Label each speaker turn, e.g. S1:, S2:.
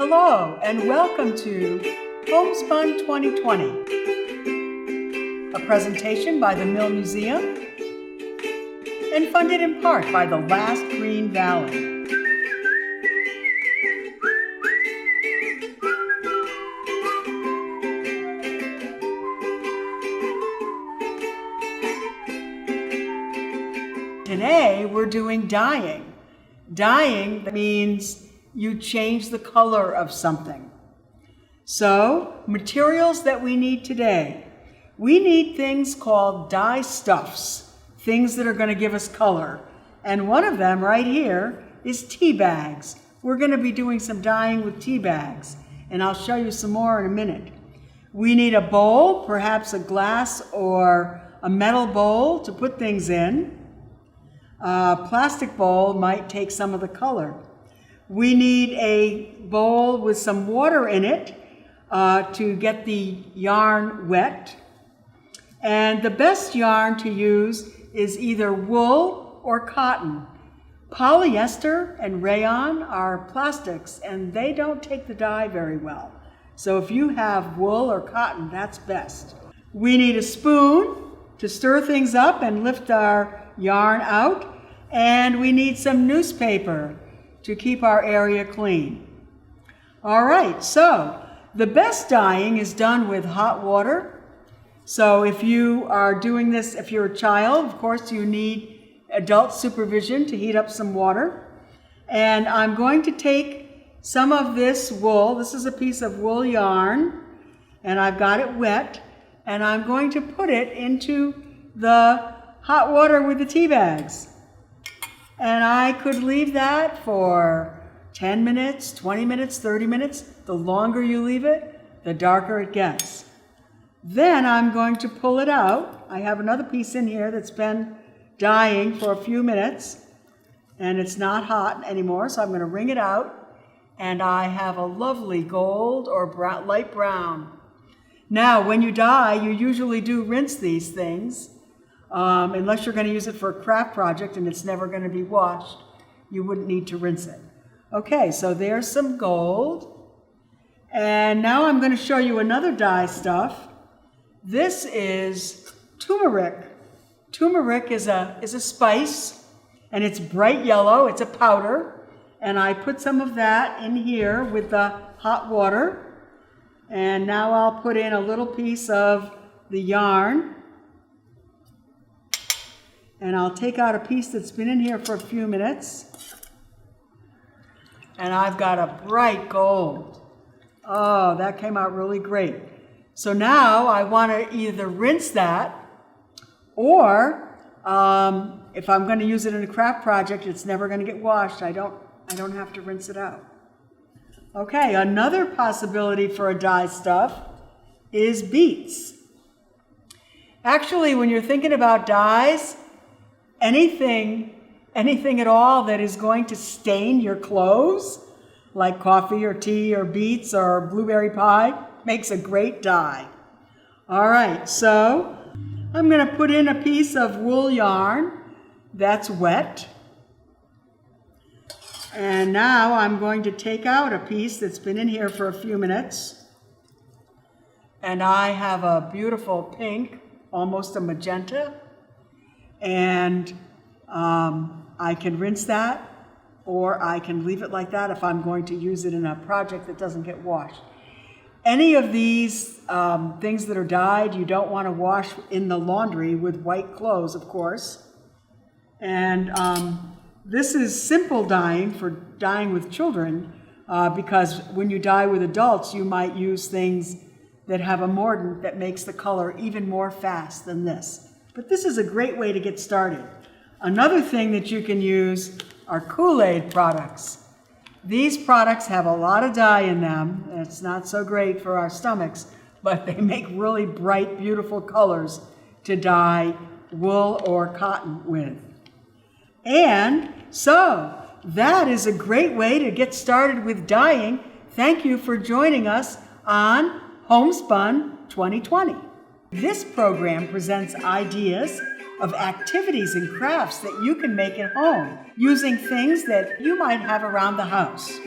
S1: Hello and welcome to Homespun 2020, a presentation by the Mill Museum and funded in part by the Last Green Valley. Today we're doing dyeing. Dyeing means you change the color of something. So, materials that we need today. We need things called dye stuffs, things that are going to give us color. And one of them right here is tea bags. We're going to be doing some dyeing with tea bags, and I'll show you some more in a minute. We need a bowl, perhaps a glass or a metal bowl to put things in. A plastic bowl might take some of the color. We need a bowl with some water in it to get the yarn wet. And the best yarn to use is either wool or cotton. Polyester and rayon are plastics and they don't take the dye very well. So if you have wool or cotton, that's best. We need a spoon to stir things up and lift our yarn out. And we need some newspaper to keep our area clean. All right, so the best dyeing is done with hot water. So if you are doing this, if you're a child, of course you need adult supervision to heat up some water. And I'm going to take some of this wool. This is a piece of wool yarn, and I've got it wet. And I'm going to put it into the hot water with the tea bags. And I could leave that for 10 minutes, 20 minutes, 30 minutes. The longer you leave it, the darker it gets. Then I'm going to pull it out. I have another piece in here that's been dyeing for a few minutes, and it's not hot anymore, so I'm going to wring it out. And I have a lovely gold or light brown. Now, when you dye, you usually do rinse these things. Unless you're going to use it for a craft project and it's never going to be washed, you wouldn't need to rinse it. Okay, so there's some gold. And now I'm going to show you another dye stuff. This is turmeric. Turmeric is a spice, and it's bright yellow. It's a powder. And I put some of that in here with the hot water. And now I'll put in a little piece of the yarn. And I'll take out a piece that's been in here for a few minutes. And I've got a bright gold. Oh, that came out really great. So now I want to either rinse that, or if I'm going to use it in a craft project, it's never going to get washed. I don't have to rinse it out. Okay, another possibility for a dye stuff is beets. Actually, when you're thinking about dyes, anything at all that is going to stain your clothes, like coffee or tea or beets or blueberry pie, makes a great dye. All right, so I'm going to put in a piece of wool yarn that's wet. And now I'm going to take out a piece that's been in here for a few minutes. And I have a beautiful pink, almost a magenta. And I can rinse that, or I can leave it like that if I'm going to use it in a project that doesn't get washed. Any of these things that are dyed, you don't want to wash in the laundry with white clothes, of course. And this is simple dyeing for dyeing with children, because when you dye with adults, you might use things that have a mordant that makes the color even more fast than this. But this is a great way to get started. Another thing that you can use are Kool-Aid products. These products have a lot of dye in them. It's not so great for our stomachs, but they make really bright, beautiful colors to dye wool or cotton with. And so that is a great way to get started with dyeing. Thank you for joining us on Homespun 2020. This program presents ideas of activities and crafts that you can make at home using things that you might have around the house.